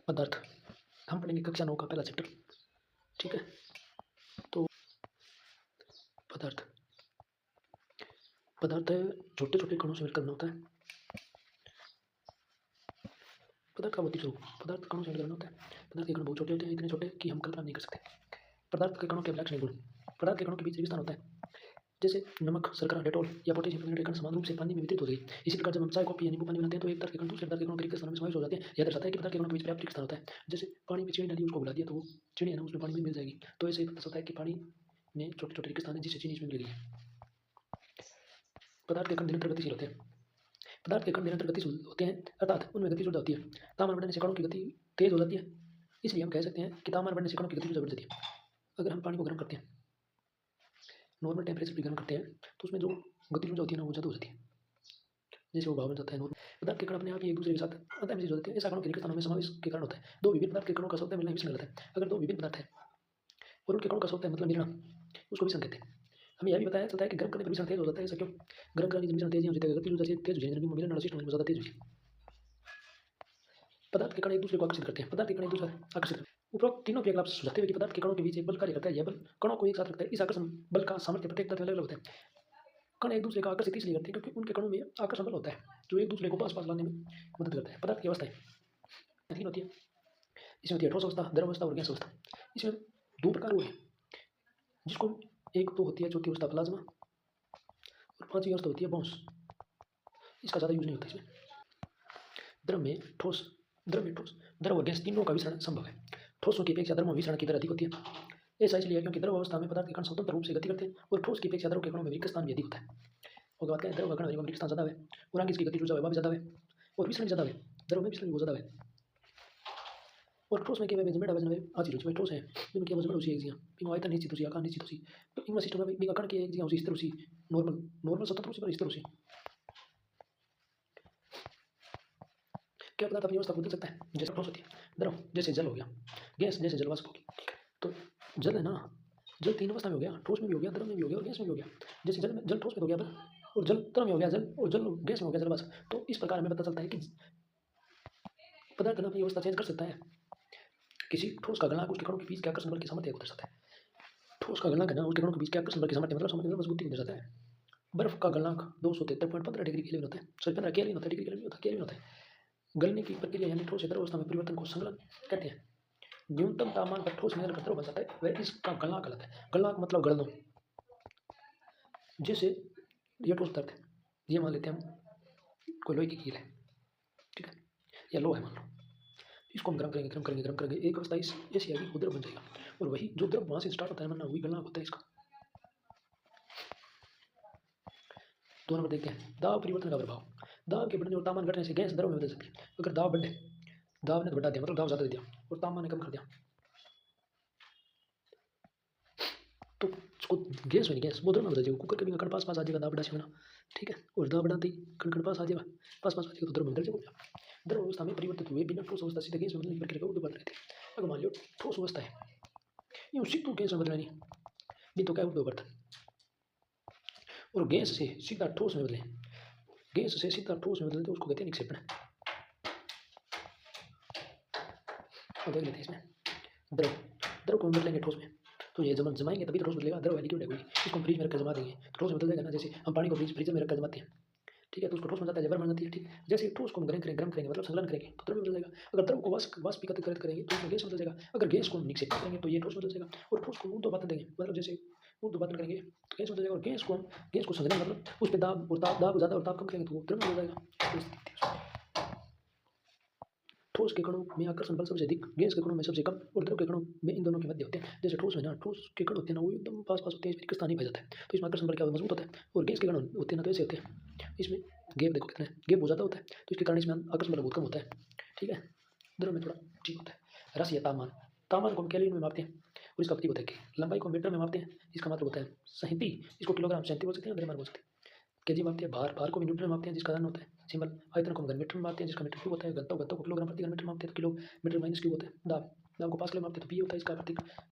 पदार्थ। हम पढ़ेंगे कक्षा 9 का पहला चैप्टर। ठीक है, तो पदार्थ पदार्थ छोटे छोटे कणों से मिलकर बना होता है। पदार्थ का भौतिक स्वरूप। पदार्थ कणों से मिलकर बना होता है। पदार्थ के कण बहुत छोटे होते हैं, इतने छोटे कि हम कल्पना नहीं कर सकते। पदार्थ के कणों के लक्षणीय गुण। पदार्थ के कणों के बीच रिक्तस्थान होता है, जैसे नमक, शर्करा, डेटॉल या पोटेशियम क्लोराइड के कण समान रूप से पानी में वितरित हो गए। इसी प्रकार जब हम चाय, कॉफी या नींबू पानी बनाते हैं तो एक पदार्थ के कण दूसरे पदार्थ के कणों के रिक्त स्थान में समावेश हो जाते हैं। यह दर्शाता है कि पदार्थ के कणों के बीच पर्याप्त रिक्त स्थान होता है। जैसे पानी में चीनी डाली, उसको घुला दिया तो वो चीनी है ना उसमें पानी में मिल जाएगी। तो ऐसे ही पता चलता है कि पानी में छोटे छोटे रिक्त स्थान है जिससे चीनी इसमें मिलेगी। पदार्थ के कण निरंतर गतिशील होते हैं। पदार्थ के कण निरंतर गतिशील होते हैं, अर्थात उनमें गति ऊर्जा होती है। तापमान बढ़ने से कणों की गति तेज हो जाती है, इसलिए हम कह सकते हैं कि तापमान बढ़ने से कणों की गति ऊर्जा बढ़ जाती है। अगर हम पानी को गर्म करते हैं, नॉर्मल टेम्परेचर पर गर्म करते हैं, तो उसमें जो गति ऊर्जा होती है ना वो ज़्यादा हो जाती है, जैसे वो भाव बन जाता है। पदार्थ के कण अपने आप ही एक दूसरे के साथ अंतर मिश्रित हो जाते हैं। ऐसा कणों के रिक्त स्थानों में समावेश के कारण होता है। दो विभिन्न पदार्थ के कणों का सौते मिलना मिश्रण कहलाता है। अगर दो विभिन्न पदार्थ है और उनके कणों का सौते मतलब मिलना, उसको मिश्रण कहते हैं। हमें यह भी बताया चलता है कि गर्म करने पर मिश्रण तेज हो जाता है। ऐसा क्यों? गर्म करने से मिश्रण तेज हो जाता है, गति ऊर्जा से तेज हो जाएगी, मिलन वाला सिस्टम ज़्यादा तेज हो जाएगी। पदार्थ के कण एक दूसरे को आकर्षित करते हैं। पदार्थ के कण एक दूसरे को आकर्षित करते हैं। उपरोक्त तीनों क्रियाकलाप सुझाते हुए कि पदार्थ के कणों के बीच एक बल कार्य करता है। यह बल कणों को एक साथ रखता है। इस आकर्षण बल का सामर्थ्य प्रत्येक तत्व में अलग-अलग होता है। कण एक दूसरे का आकर्षित इसलिए करते हैं क्योंकि उनके कणों में आकर्षण बल होता है जो एक दूसरे को पास-पास लाने में मदद करता है। पदार्थ की अवस्थाएं तीन होती है। इसमें होती है ठोस अवस्था, द्रव अवस्था और गैस अवस्था। इसमें दो प्रकार हुए हैं, जिसको एक तो होती है चौथी अवस्था प्लाज्मा और पांचवी अवस्था होती है बॉन्स। इसका ज़्यादा यूज नहीं होता इसमें। द्रव में ठोस, द्रव और गैस तीनों का विसरण संभव है। ठोसों की अपेक्षा द्रवों में विसरण की दर अधिक होती है। ऐसा इसलिए है क्योंकि द्रव अवस्था में पदार्थ के कण स्वतंत्र रूप से गति करते हैं और ठोस की अपेक्षा द्रव के कणों में रिक्त स्थान भी अधिक होता है। और बात करें द्रव का कण रिक्त स्थान ज़्यादा है और आगे इसकी गति ऊर्जा भी ज़्यादा है और विसरण ज़्यादा है। द्रव में विसरण भी बहुत ज़्यादा है। और ठोस में क्या है जमेड़ा वजन में आती रुचि ठोस है जिनमें क्या वजन उसी एक जिया बिंग आयतन निश्चित उसी आकार निश्चित उसी। तो इनमें सिस्टम में बिंग कण की एक जिया उसी स्थिर उसी नॉर्मल स्वतंत्र उसी पर स्थिर उसी। क्या पदार्थ अपनी अवस्था बदल सकता है? जैसे ठोस होती है, द्रव जैसे जल हो गया, गैस जैसे जल वाष्प होगी। तो जल है ना, जल तीन अवस्था में हो गया, ठोस में भी हो गया, द्रव में भी हो गया और गैस में भी हो गया। जैसे जल ठोस में हो गया और जल द्रव में हो गया, जल और जल गैस में हो गया जल वाष्प। तो इस प्रकार हमें पता चलता है कि पदार्थ अपनी अवस्था चेंज कर सकता है। किसी ठोस का गलनांक उसके कणों के बीच के आकर्षण बल की सामर्थ्य को दर्शाता है। ठोस का गलनांक है ना उसके कणों के बीच के आकर्षण बल की सामर्थ्य मतलब मजबूती को दर्शाता है। बर्फ का गलनांक 273.15 डिग्री केल्विन होता है, सॉरी 15 केल्विन होता है, डिग्री केल्विन होता है, केल्विन होता है। गलने की प्रक्रिया यानी ठोस से द्रव अवस्था में परिवर्तन को संगलन कहते हैं। न्यूनतम तापमान पर ठोस में द्रव बन जाता है, वह इसका गलनांक कहलाता है। गलनांक मतलब गलना। जैसे ये ठोस पदार्थ है, ये मान लेते हैं हम कोई लोहे की कील है, ठीक है, या लोहा है मान लो। इसको हम गर्म करेंगे, एक अवस्था इस ऐसी आएगी वो द्रव बन जाएगा और वही जो द्रव वहां से स्टार्ट होता है ना वही गलनांक होता है इसका। दो नंबर देखते हैं दाब परिवर्तन का प्रभाव। दाब के बढ़ने और तापमान घटने से गैस द्रव में बदल सकती है। अगर दाब बढ़े, दाब ने बढ़ा दिया मतलब दाब ज़्यादा दे दिया और तापमान ने कम कर दिया तो उसको गैस बनी, गैस वो द्रव में बदल जाएगा। कुकर के भी कण पास आ जाएगा दाब बढ़ा ना, ठीक है, और दाब बढ़ाते ही कण पास आ जाएगा, पास आ जाएगा तो द्रव में बदल जाएगा। द्रव अवस्था में परिवर्तित हुए बिना ठोस अवस्था सीधे गैस में बदलने की प्रक्रिया को ऊर्ध्वाधर कहते हैं। अगर मान लो ठोस अवस्था है यूँ सीधे गैस में बदलनी नहीं तो क्या ऊर्ध्वाधर, और गैस से सीधा ठोस में बदले, गैस से सीधा ठोस में बदले तो उसको कहते हैं निक्षेपण। और देख लेते हैं इसमें द्रव को बदलेंगे ठोस में तो ये जमाएंगे तभी तो ठोस बदलेगा। द्रव है लिक्विड है कोई, इसको हम फ्रिज में रखकर जमा देंगे तो ठोस बदल जाएगा ना। जैसे हम पानी को फ्रिज में रखकर जमाते हैं, ठीक है, तो उसको ठोस बन जाता है, जबर बन जाती है, ठीक। जैसे ठोस को हम गर्म करेंगे मतलब संलग्न करेंगे तो द्रव बदल जाएगा। अगर द्रव को वाष्पीकृत करेंगे तो उसमें गैस बदल जाएगा। अगर गैस को हम निक्षेपित करेंगे तो ये ठोस बदल जाएगा। और ठोस को ऊर्ध्वाधर देंगे मतलब जैसे ऊर्ध्वाधर करेंगे तो गैस बदल जाएगा। और गैस को संघनन मतलब उस पर दाब और दाब ज़्यादा और ताप कम करेंगे तो वो द्रव बदल जाएगा। ठोस के कणों में आकर्षण बल सबसे अधिक, गैस के कणों में सबसे कम और द्रव के कणों में इन दोनों के मध्य होते हैं। जैसे ठोस में ना, ठोस के कण होते हैं ना वो एकदम पास होते हैं, इसमें स्थान नहीं पाया जाता है तो इसमें आकर्षण बल क्या मजबूत होता है। और गैस के कण होते हैं ना तो ऐसे होते हैं, इसमें गैप देखो कितना है, गैप बहुत ज़्यादा होता है तो इसके कारण इसमें आकर्षण बल बहुत कम होता है, ठीक है। द्रव में थोड़ा ठीक होता है। राशि या तापमान, तापमान को हम केल्विन में मापते हैं और इसका प्रतीक होता है कि लंबाई को मीटर में मापते हैं, इसका मतलब होता है 37, इसको किलोग्राम 37 बोल सकते हैं, ग्राम बोल सकते हैं। केजी मापते हैं, भार को भी न्यूटन में मापते हैं जिसका धन होता है सिंबल। आयतन को हम घन मीटर में मापते हैं जिसका मीटर क्यूब होता है। घनत्व को किलोग्राम प्रति घन मीटर मापते हैं तो किलो मीटर माइनस क्यूब होता है। दाब को पास्कल में मापते हैं तो पी होता है इसका प्रतीक।